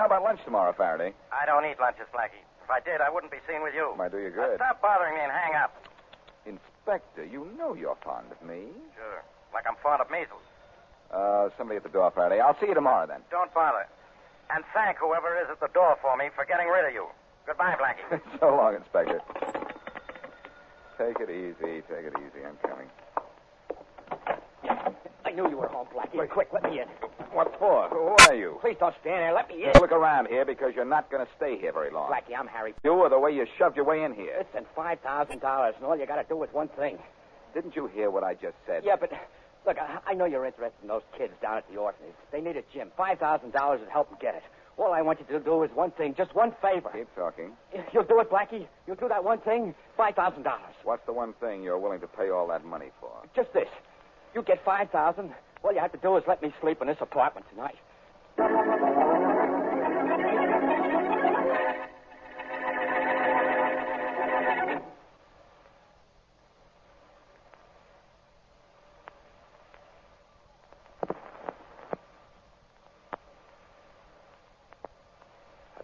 about lunch tomorrow, Faraday? I don't eat lunches, Blackie. If I did, I wouldn't be seen with you. Might do you Now, good. stop bothering me and hang up. Inspector, you know you're fond of me. Sure. Like I'm fond of measles. Somebody at the door, Faraday. I'll see you tomorrow, then. Don't bother. And thank whoever is at the door for me for getting rid of you. Goodbye, Blackie. So long, Inspector. Take it easy. I'm coming. I knew you were home, Blackie. Quick, let me in. What for? Who are you? Please don't stand there. Let me in. Look around here because you're not going to stay here very long. Blackie, I'm Harry. You or the way you shoved your way in here. Listen, $5,000, and all you got to do is one thing. Didn't you hear what I just said? Yeah, but look, I know you're interested in those kids down at the orphanage. They need a gym. $5,000 would help them get it. All I want you to do is one thing, just one favor. Keep talking. You'll do it, Blackie? You'll do that one thing? $5,000. What's the one thing you're willing to pay all that money for? Just this. You get $5,000. All you have to do is let me sleep in this apartment tonight.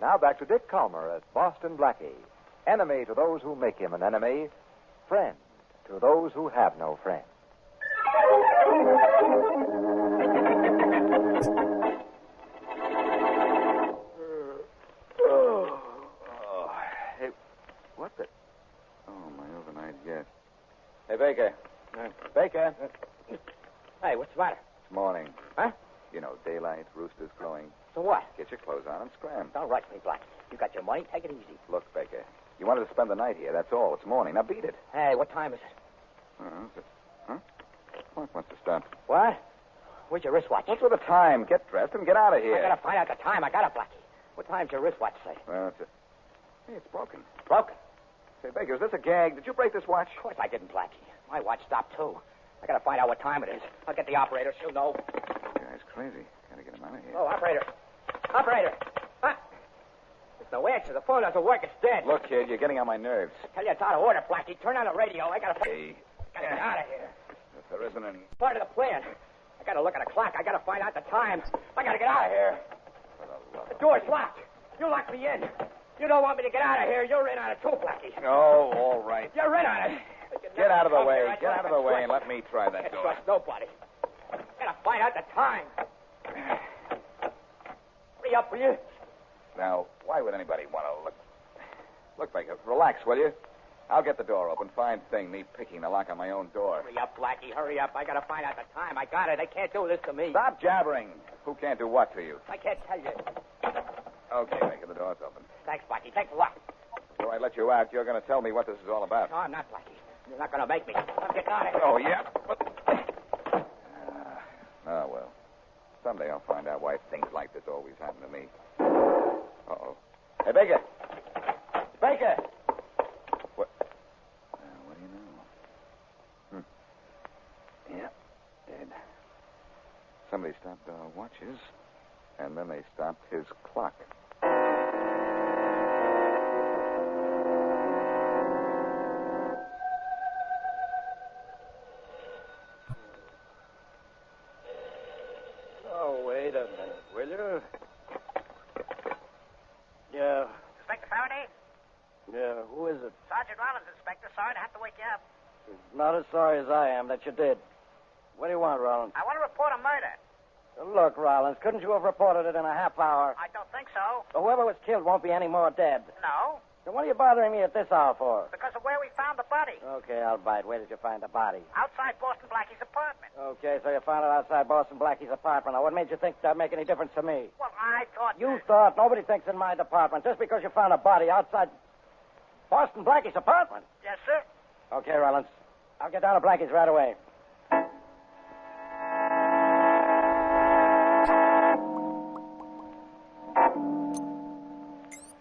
Now back to Dick Calmer as Boston Blackie. Enemy to those who make him an enemy. Friend to those who have no friend. Hey, what the... Oh, my overnight guest. Hey, Baker. Baker. Hey, what's the matter? It's morning. Huh? You know, daylight, roosters crowing. So what? Get your clothes on and scram. Don't rush me, Blackie. You got your money? Take it easy. Look, Baker, you wanted to spend the night here. That's all. It's morning. Now beat it. Hey, what time is it? Huh? Clock must have stopped. What? Where's your wristwatch? What's with the time? Get dressed and get out of here. I gotta find out the time. I got it, Blackie. What time's your wristwatch say? Well, hey, it's broken. Broken. Say, Baker, is this a gag? Did you break this watch? Of course I didn't, Blackie. My watch stopped, too. I gotta find out what time it is. I'll get the operator. She'll know. This guy's crazy. Gotta get him out of here. Oh, operator. Operator. Huh? There's no answer. The phone doesn't work. It's dead. Look, kid, you're getting on my nerves. I tell you, it's out of order, Blackie. Turn on the radio. I gotta... Hey. Gotta get out of here. If there isn't any... Part of the plan. I gotta look at the clock. I gotta find out the time. I gotta get out of here. The door's locked. You locked me in. You don't want me to get out of here. You're in on it too, Blackie. Oh, all right. You're in on it. Get out of the way. Get out of the way and let me try that Can't door. trust nobody. Gotta find out the time. Hurry up, will you? Now, why would anybody want to look... Look, Baker, relax, will you? I'll get the door open. Fine thing, me picking the lock on my own door. Hurry up, Blackie. Hurry up. I gotta find out the time. I got it. They can't do this to me. Stop jabbering. Who can't do what to you? I can't tell you. Okay, Baker, the door's open. Thanks, Blackie. Thanks a lot. Before I let you out, you're going to tell me what this is all about. No, I'm not, Blackie. You're not gonna make me. I'm getting out of here. Oh, yeah? Oh, well. Someday I'll find out why things like this always happen to me. Uh-oh. Hey, Baker! Baker! What? What do you know? Yeah, dead. Somebody stopped our watches, and then they stopped his clock. Wait a minute, will you? Yeah. Inspector Faraday? Yeah, who is it? Sergeant Rollins, Inspector. Sorry to have to wake you up. Not as sorry as I am that you did. What do you want, Rollins? I want to report a murder. Look, Rollins, couldn't you have reported it in a half hour? I don't think so. Whoever was killed won't be any more dead. No, Then what are you bothering me at this hour for? because of where we found the body. Okay, I'll bite. Where did you find the body? Outside Boston Blackie's apartment. Okay, so you found it outside Boston Blackie's apartment. Now, what made you think that'd make any difference to me? Well, I thought... You thought nobody thinks in my department just because you found a body outside Boston Blackie's apartment. Yes, sir. Okay, Rollins. I'll get down to Blackie's right away.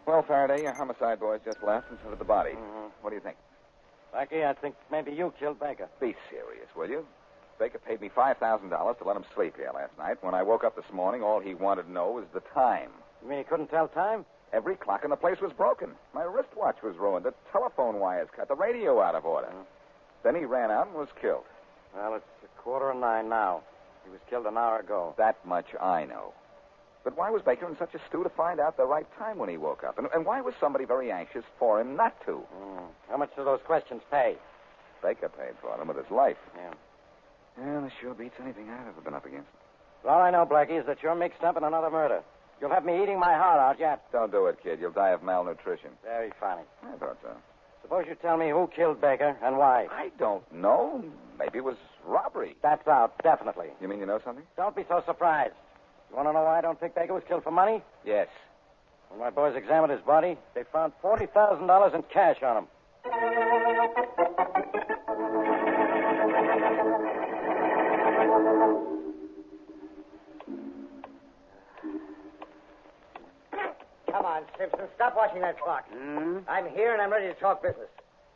Well, Faraday, your homicide boys just left and so did the body. Mm-hmm. What do you think? Blackie, I think maybe you killed Baker. Be serious, will you? Baker paid me $5,000 to let him sleep here last night. When I woke up this morning, all he wanted to know was the time. You mean he couldn't tell time? Every clock in the place was broken. My wristwatch was ruined. The telephone wires cut. The radio out of order. Then he ran out and was killed. Well, it's 8:45 now. He was killed an hour ago. That much I know. But why was Baker in such a stew to find out the right time when he woke up? And why was somebody very anxious for him not to? How much do those questions pay? Baker paid for them with his life. Yeah. Yeah, this sure beats anything I've ever been up against. All I know, Blackie, is that you're mixed up in another murder. You'll have me eating my heart out yet. Don't do it, kid. You'll die of malnutrition. Very funny. I thought so. Suppose you tell me who killed Baker and why. I don't know. Maybe it was robbery. That's out, definitely. You mean you know something? Don't be so surprised. You want to know why I don't think Baker was killed for money? Yes. When my boys examined his body, they found $40,000 in cash on him. Come on, Simpson. Stop watching that clock. I'm here and I'm ready to talk business.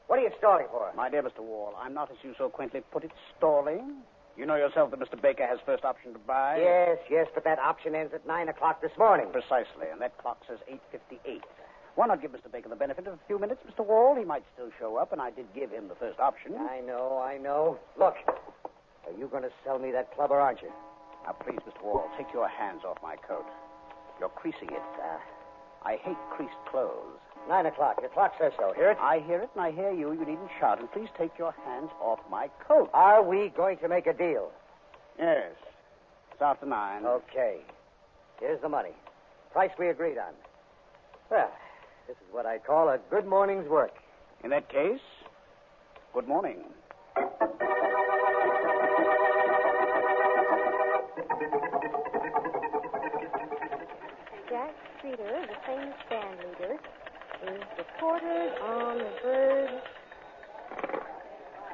What are you stalling for? My dear Mr. Wall, I'm not, as you so quaintly put it, stalling. You know yourself that Mr. Baker has first option to buy. Yes, but that option ends at 9 o'clock this morning. Precisely, and that clock says 8:58. Why not give Mr. Baker the benefit of a few minutes, Mr. Wall? He might still show up, and I did give him the first option. I know. Look, are you going to sell me that club or aren't you? Now, please, Mr. Wall, take your hands off my coat. You're creasing it. I hate creased clothes. 9 o'clock. Your clock says so. Hear it? I hear it, and I hear you. You needn't shout. And please take your hands off my coat. Are we going to make a deal? Yes. It's after 9. Okay. Here's the money. Price we agreed on. Well, this is what I call a good morning's work. In that case, good morning. Jack Streeter, the famous band leader, is reported on the verge.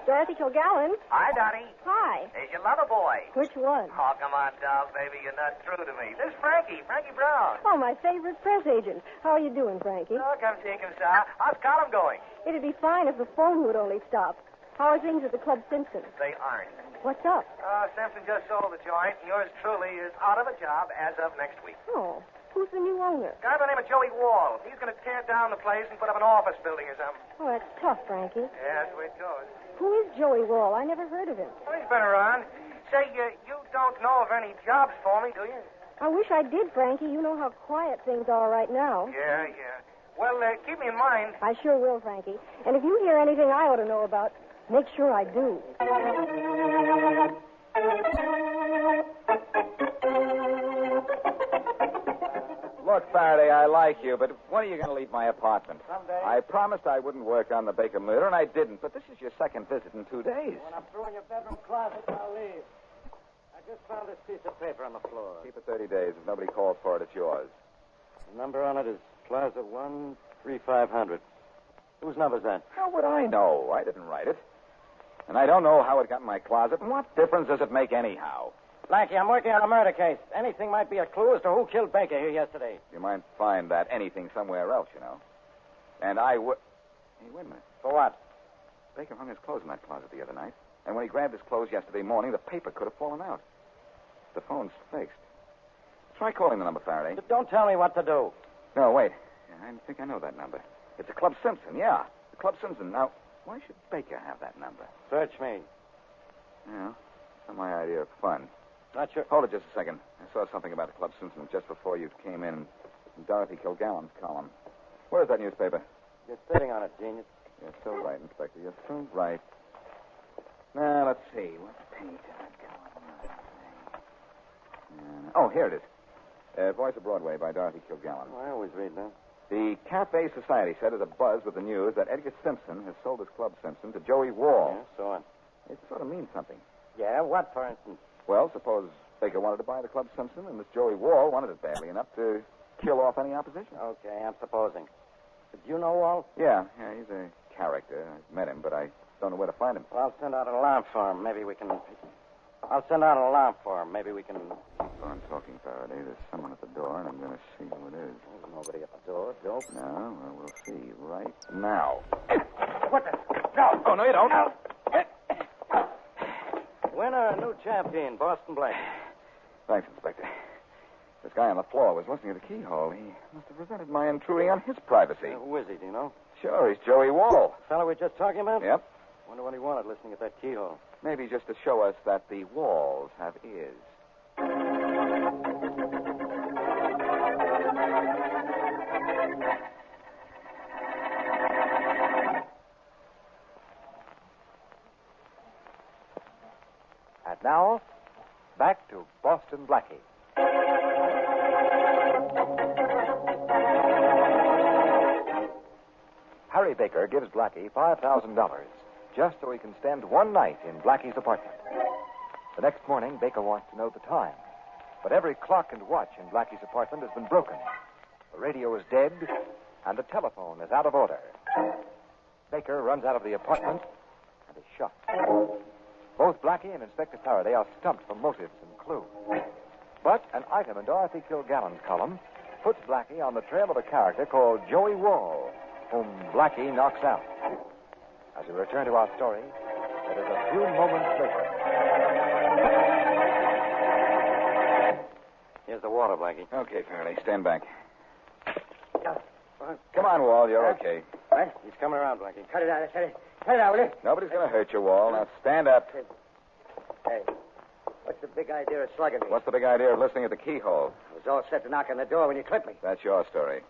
Dorothy Kilgallen. Hi, Donnie. Hi. There's your lover boy. Which one? Oh, come on, doll, baby. You're not true to me. This is Frankie Brown. Oh, my favorite press agent. How are you doing, Frankie? Oh, come see, come saw. How's column going? It'd be fine if the phone would only stop. How are things at the Club Simpson? They aren't. What's up? Simpson just sold the joint, and yours truly is out of a job as of next week. Oh, who's the new owner? Guy by the name of Joey Wall. He's going to tear down the place and put up an office building or something. Oh, that's tough, Frankie. Yeah, that's the way it goes. Who is Joey Wall? I never heard of him. Well, he's been around. Say, you don't know of any jobs for me, do you? I wish I did, Frankie. You know how quiet things are right now. Yeah. Well, keep me in mind. I sure will, Frankie. And if you hear anything I ought to know about, make sure I do. Look, Faraday, I like you, but when are you going to leave my apartment? Someday. I promised I wouldn't work on the Baker murder, and I didn't. But this is your second visit in 2 days. When I'm through in your bedroom closet, I'll leave. I just found this piece of paper on the floor. Keep it 30 days. If nobody calls for it, it's yours. The number on it is Plaza 13500. Whose number's that? How would I know? I didn't write it. And I don't know how it got in my closet. And what difference does it make anyhow? Blackie, I'm working on a murder case. Anything might be a clue as to who killed Baker here yesterday. You might find that anything somewhere else, you know. And I would... Hey, wait a minute. For what? Baker hung his clothes in that closet the other night. And when he grabbed his clothes yesterday morning, the paper could have fallen out. The phone's fixed. Try calling the number, Faraday. But don't tell me what to do. No, wait. I think I know that number. It's a Club Simpson, yeah. The Club Simpson. Now, why should Baker have that number? Search me. Yeah, not my idea of fun. Not sure. Hold it just a second. I saw something about the Club Simpson just before you came in Dorothy Kilgallen's column. Where's that newspaper? You're sitting on it, genius. You're so right, Inspector. You're so right. Now, let's see. What page did I go on? Oh, here it is. Voice of Broadway by Dorothy Kilgallen. Oh, I always read that. The Cafe Society said is a buzz with the news that Edgar Simpson has sold his Club Simpson to Joey Wall. Yeah, so on. It sort of means something. Yeah, what, for instance? Well, suppose Baker wanted to buy the Club Simpson and this Joey Wall wanted it badly enough to kill off any opposition. Okay, I'm supposing. But you know Wall? Yeah, he's a character. I've met him, but I don't know where to find him. Well, I'll send out an alarm for him. Maybe we can... I'll send out an alarm for him. Maybe we can... Keep on talking, Faraday. There's someone at the door, and I'm going to see who it is. There's nobody at the door. Dope. No, well, we'll see right now. What the... No! Oh, no, you don't. No! Winner, a new champion, Boston Blackie. Thanks, Inspector. This guy on the floor was listening at the keyhole. He must have resented my intruding on his privacy. Who is he, do you know? Sure, he's Joey Wall. The fellow we were just talking about? Yep. Wonder what he wanted listening at that keyhole. Maybe just to show us that the walls have ears. Now, back to Boston Blackie. Harry Baker gives Blackie $5,000 just so he can spend one night in Blackie's apartment. The next morning, Baker wants to know the time. But every clock and watch in Blackie's apartment has been broken. The radio is dead, and the telephone is out of order. Baker runs out of the apartment and is shot. Both Blackie and Inspector Faraday are stumped for motives and clues. But an item in Dorothy Kilgallen's column puts Blackie on the trail of a character called Joey Wall, whom Blackie knocks out. As we return to our story, it is a few moments later. Here's the water, Blackie. Okay, Faraday, stand back. Come on, Wall, you're okay. What? He's coming around, Blackie. Cut it out, cut it out, will you? Nobody's going to hurt you, Wall. Now stand up. Hey, what's the big idea of slugging me? What's the big idea of listening at the keyhole? I was all set to knock on the door when you clipped me. That's your story.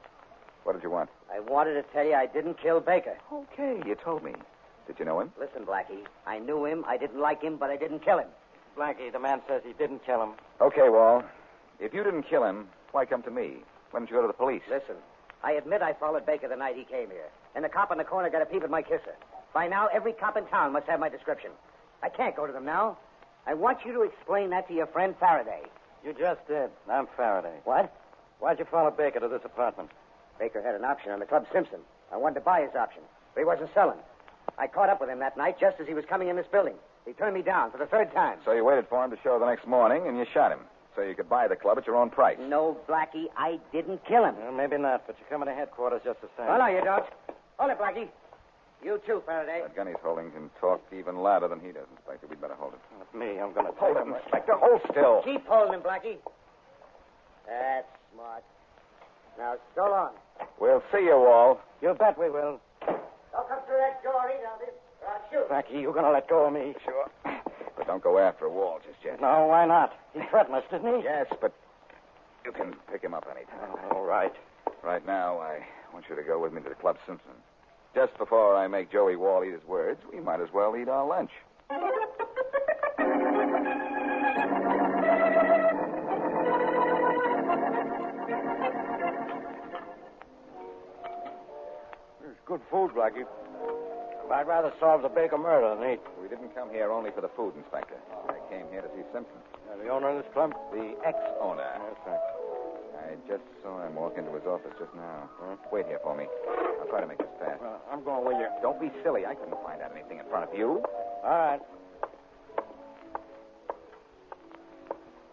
What did you want? I wanted to tell you I didn't kill Baker. Okay, you told me. Did you know him? Listen, Blackie, I knew him, I didn't like him, but I didn't kill him. Blackie, the man says he didn't kill him. Okay, Wall. If you didn't kill him, why come to me? Why didn't you go to the police? Listen, I admit I followed Baker the night he came here. And the cop on the corner got a peep at my kisser. By now, every cop in town must have my description. I can't go to them now. I want you to explain that to your friend Faraday. You just did. I'm Faraday. What? Why'd you follow Baker to this apartment? Baker had an option on the Club Simpson. I wanted to buy his option, but he wasn't selling. I caught up with him that night just as he was coming in this building. He turned me down for the third time. So you waited for him to show the next morning, and you shot him, so you could buy the club at your own price. No, Blackie, I didn't kill him. Well, maybe not, but you're coming to headquarters just the same. Oh, no, you don't. Hold it, Blackie. You too, Faraday. That gun he's holding can talk even louder than he does, Inspector. We'd better hold it. Not me. I'm going to Hold him, Inspector. Hold still. Keep holding him, Blackie. That's smart. Now, so long. We'll see you, Wall. You bet we will. Don't come through that door either, or I'll shoot. Blackie, you're going to let go of me. Sure. But don't go after Wall just yet. No, why not? He threatened us, didn't he? Yes, but you can pick him up anytime. All right. Right now, I want you to go with me to the Club Simpson. Just before I make Joey Wall eat his words, we might as well eat our lunch. It's good food, Blackie. I'd rather solve the Baker murder than eat. We didn't come here only for the food, Inspector. I came here to see Simpson. The owner of this club? The ex-owner. That's right. I just saw him walk into his office just now. Wait here for me. I'll try to make this fast. Well, I'm going with you. Don't be silly. I couldn't find out anything in front of you. All right.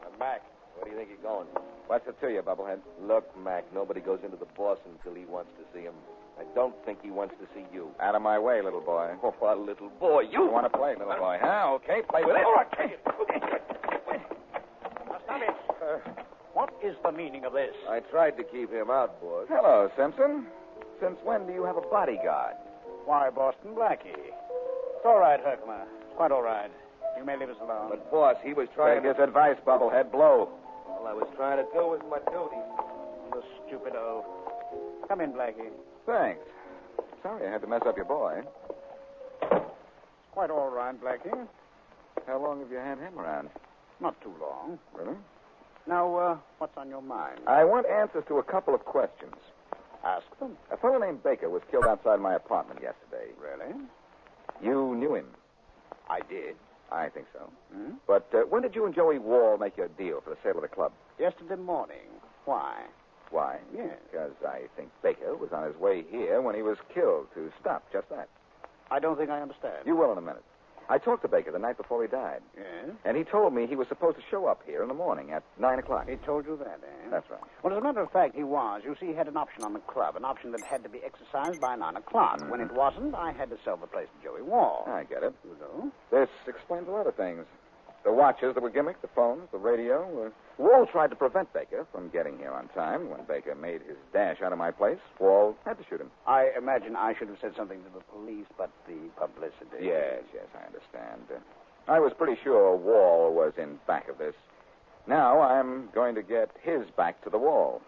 I'm back. Where do you think you're going? What's it to you, Bubblehead? Look, Mac, nobody goes into the boss until he wants to see him. I don't think he wants to see you. Out of my way, little boy. Oh, what a little boy. You want to play, little boy, huh? Okay, play with it. All right, take it. Now, stop it. What is the meaning of this? I tried to keep him out, boss. Hello, Simpson. Since when do you have a bodyguard? Why, Boston Blackie. It's all right, Herkimer. It's quite all right. You may leave us alone. But, boss, he was trying Take his advice, Bubblehead. Blow. All I was trying to do was my duty. The stupido. Come in, Blackie. Thanks. Sorry I had to mess up your boy. It's quite all right, Blackie. How long have you had him around? Not too long. Really? Now, what's on your mind? I want answers to a couple of questions. Ask them. A fellow named Baker was killed outside my apartment yesterday. Really? You knew him. I did. I think so. Hmm? But when did you and Joey Wall make your deal for the sale of the club? Yesterday morning. Why? Why? Yes. Because I think Baker was on his way here when he was killed to stop just that. I don't think I understand. You will in a minute. I talked to Baker the night before he died. Yes? And he told me he was supposed to show up here in the morning at 9 o'clock. He told you that, eh? That's right. Well, as a matter of fact, he was. You see, he had an option on the club, an option that had to be exercised by 9 o'clock. When it wasn't, I had to sell the place to Joey Wall. I get it. You know? This explains a lot of things. The watches that were gimmicked, the phones, the radio. Wall tried to prevent Baker from getting here on time. When Baker made his dash out of my place, Wall had to shoot him. I imagine I should have said something to the police, but the publicity... Yes, I understand. I was pretty sure Wall was in back of this. Now I'm going to get his back to the wall.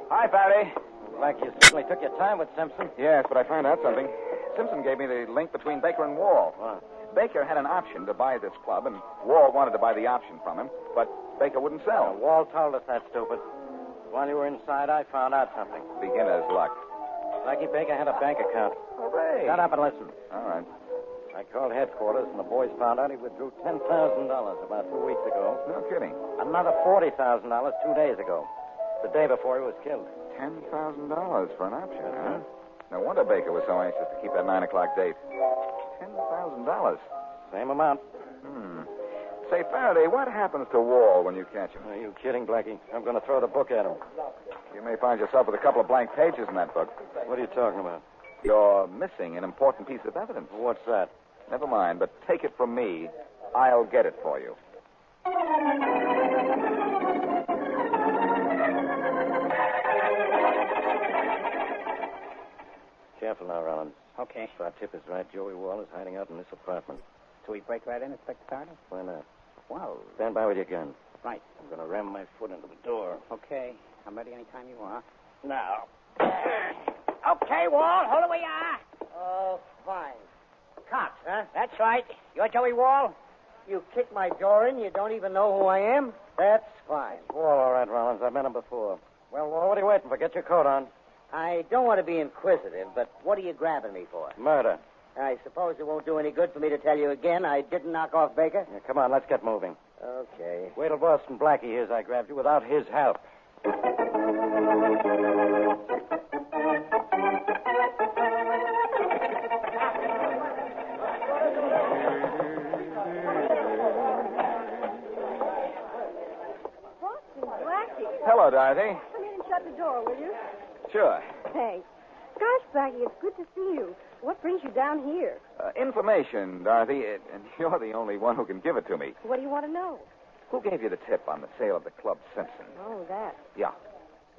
Hi, Barry. Like you certainly took your time with Simpson. Yes, but I found out something. Simpson gave me the link between Baker and Wall. What? Baker had an option to buy this club, and Wall wanted to buy the option from him, but Baker wouldn't sell. Wall told us that, stupid. While you were inside, I found out something. Beginner's luck. Blackie Baker had a bank account. Hooray. Shut up and listen. All right. I called headquarters, and the boys found out he withdrew $10,000 about 2 weeks ago. No kidding. Another $40,000 2 days ago. The day before he was killed. $10,000 for an option, huh? No wonder Baker was so anxious to keep that 9 o'clock date. $10,000. Same amount. Say, Faraday, what happens to Wall when you catch him? Are you kidding, Blackie? I'm going to throw the book at him. You may find yourself with a couple of blank pages in that book. What are you talking about? You're missing an important piece of evidence. What's that? Never mind, but take it from me. I'll get it for you. Careful now, Rollins. Okay. If our tip is right, Joey Wall is hiding out in this apartment. So we break right in, Inspector Faraday? Why not? Wow. Stand by with your gun. Right. I'm going to ram my foot into the door. Okay. I'm ready anytime you are. Now. Okay, Wall, hold it where you are. Oh, fine. Cops, huh? That's right. You're Joey Wall? You kicked my door in, you don't even know who I am? That's fine. Wall, all right, Rollins. I've met him before. Well, Wall, what are you waiting for? Get your coat on. I don't want to be inquisitive, but what are you grabbing me for? Murder. I suppose it won't do any good for me to tell you again I didn't knock off Baker? Yeah, come on, let's get moving. Okay. Wait till Boston Blackie hears I grabbed you without his help. Blackie, Hello, Dorothy. come in and shut the door, will you? Sure. Thanks. Gosh, Blackie, it's good to see you. What brings you down here? Information, Dorothy, and you're the only one who can give it to me. What do you want to know? Who gave you the tip on the sale of the Club Simpson? Oh, that. Yeah.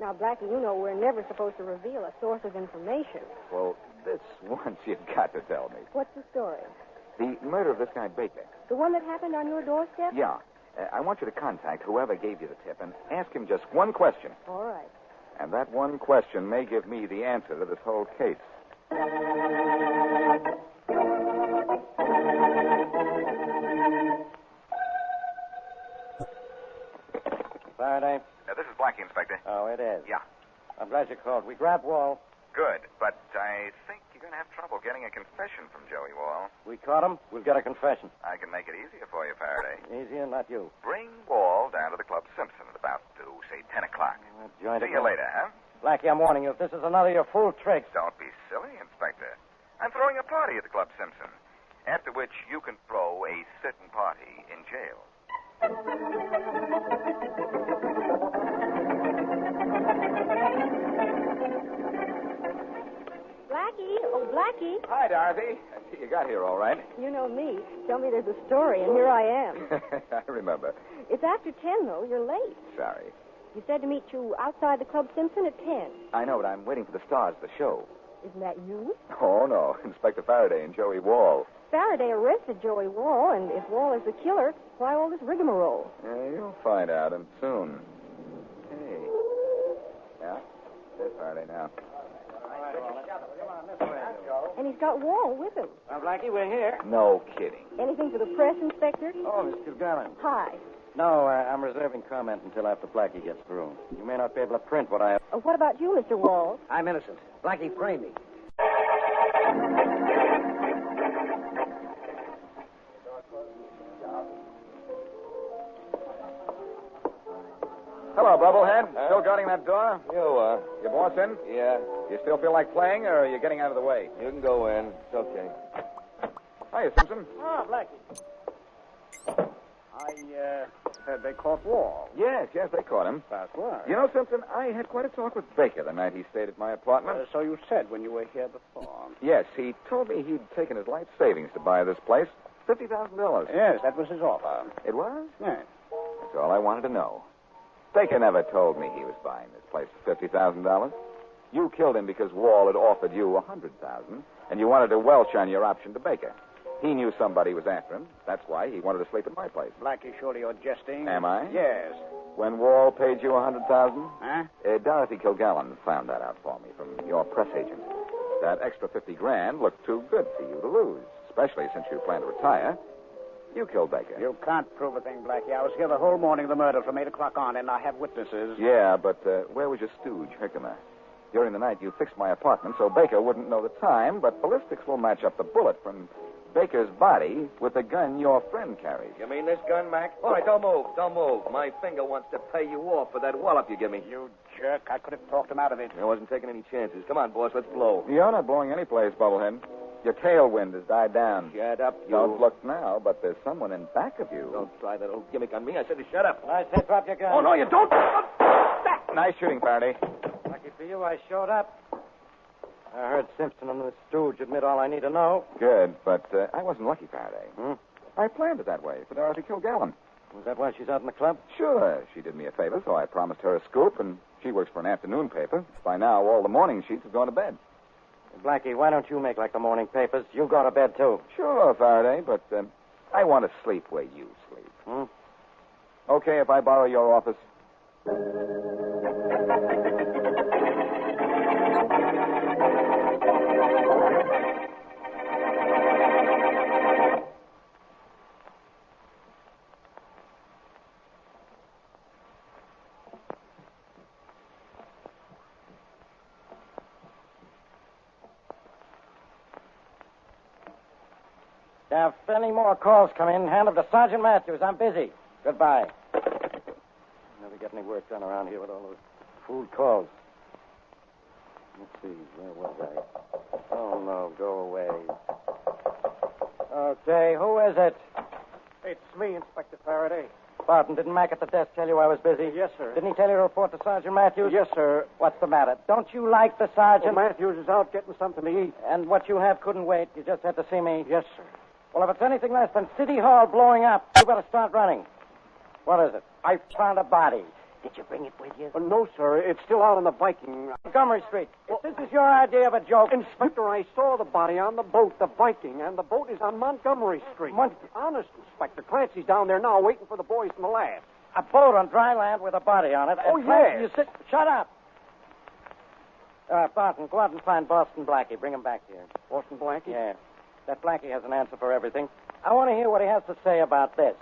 Now, Blackie, you know we're never supposed to reveal a source of information. Well, this once you've got to tell me. What's the story? The murder of this guy Baker. The one that happened on your doorstep? Yeah. I want you to contact whoever gave you the tip and ask him just one question. All right. And that one question may give me the answer to this whole case. Faraday? This is Blackie, Inspector. Oh, it is. Yeah. I'm glad you called. We grabbed Wall. Good, but I think you're going to have trouble getting a confession from Joey Wall. We caught him. We've got a confession. I can make it easier for you, Faraday. Easier, not you. Bring Wall down to the Club Simpson at about, say, 10 o'clock. See you later, huh? Blackie, I'm warning you. If this is another of your fool tricks. Don't be silly, Inspector. I'm throwing a party at the Club Simpson, after which you can throw a sit-in party in jail. Blackie? Oh, Blackie. Hi, Dorothy. I see you got here all right. You know me. Tell me there's a story, and here I am. I remember. It's after 10, though. You're late. Sorry. You said to meet you outside the Club Simpson at 10. I know, but I'm waiting for the stars of the show. Isn't that you? Oh, no. Inspector Faraday and Joey Wall. Faraday arrested Joey Wall, and if Wall is the killer, why all this rigmarole? You'll find out, and soon. Hey. Yeah? There's Faraday now. And he's got Wall with him. Now, Blackie, we're here. No kidding. Anything for the press, Inspector? Oh, Miss Kilgallen. Hi. No, I'm reserving comment until after Blackie gets through. You may not be able to print what I have. What about you, Mr. Wall? I'm innocent. Blackie framed me. Hello, Bubblehead. Still guarding that door? You, Your boss in? yeah. You still feel like playing, or are you getting out of the way? You can go in. It's okay. Hiya, Simpson. Ah, Blackie. I heard they caught Wall. Yes, they caught him. Fast word. You know, Simpson, I had quite a talk with Baker the night he stayed at my apartment. So you said when you were here before. Yes, he told me he'd taken his life savings to buy this place. $50,000. Yes, that was his offer. It was? Yes. That's all I wanted to know. Baker never told me he was buying this place for $50,000. You killed him because Wall had offered you $100,000, and you wanted to welch on your option to Baker. He knew somebody was after him. That's why he wanted to sleep at my place. Blackie, surely you're jesting. Am I? Yes. When Wall paid you $100,000? Huh? Dorothy Kilgallen found that out for me from your press agent. That extra $50,000 looked too good for you to lose, especially since you plan to retire. You killed Baker. You can't prove a thing, Blackie. I was here the whole morning of the murder from 8 o'clock on, and I have witnesses. Yeah, but where was your stooge, Herkimer? During the night, you fixed my apartment so Baker wouldn't know the time, but ballistics will match up the bullet from Baker's body with the gun your friend carries. You mean this gun, Mac? All right, don't move. Don't move. My finger wants to pay you off for that wallop you give me. You jerk. I could have talked him out of it. I wasn't taking any chances. Come on, boss, let's blow. You're not blowing any place, Bubblehead. Your tailwind has died down. Shut up, you. Don't look now, but there's someone in back of you. Don't try that old gimmick on me. I said to shut up. I said drop your gun. Oh, no, you don't. Nice shooting, Faraday. Lucky for you, I showed up. I heard Simpson and the stooge admit all I need to know. Good, but I wasn't lucky, Faraday. I planned it that way for Dorothy Kilgallen. Was that why she's out in the club? Sure. She did me a favor, so I promised her a scoop, and she works for an afternoon paper. By now, all the morning sheets have gone to bed. Blackie, why don't you make like the morning papers? You go to bed, too. Sure, Faraday, but I want to sleep where you sleep. Okay, if I borrow your office? Now, if any more calls come in, hand them to Sergeant Matthews. I'm busy. Goodbye. Never get any work done around here with all those food calls. Let's see, where was I? Oh, no, go away. Okay, who is it? It's me, Inspector Faraday. Barton, didn't Mac at the desk tell you I was busy? Yes, sir. Didn't he tell you to report to Sergeant Matthews? Yes, sir. What's the matter? Don't you like the sergeant? Well, Matthews is out getting something to eat. And what you have couldn't wait. You just had to see me. Yes, sir. Well, if it's anything less than City Hall blowing up, you better start running. What is it? I found a body. Did you bring it with you? No, sir. It's still out on the Viking. Montgomery Street. If this is your idea of a joke... Inspector, I saw the body on the boat, the Viking, and the boat is on Montgomery Street. Honest, Inspector. Clancy's down there now waiting for the boys from the lab. A boat on dry land with a body on it. Oh, and Clancy, yes. You sit... Shut up. Barton, go out and find Boston Blackie. Bring him back here. Boston Blackie? Yeah. That Blackie has an answer for everything. I want to hear what he has to say about this.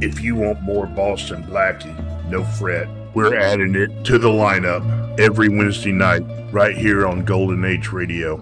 If you want more Boston Blackie, no fret. We're adding it to the lineup every Wednesday night right here on Golden Age Radio.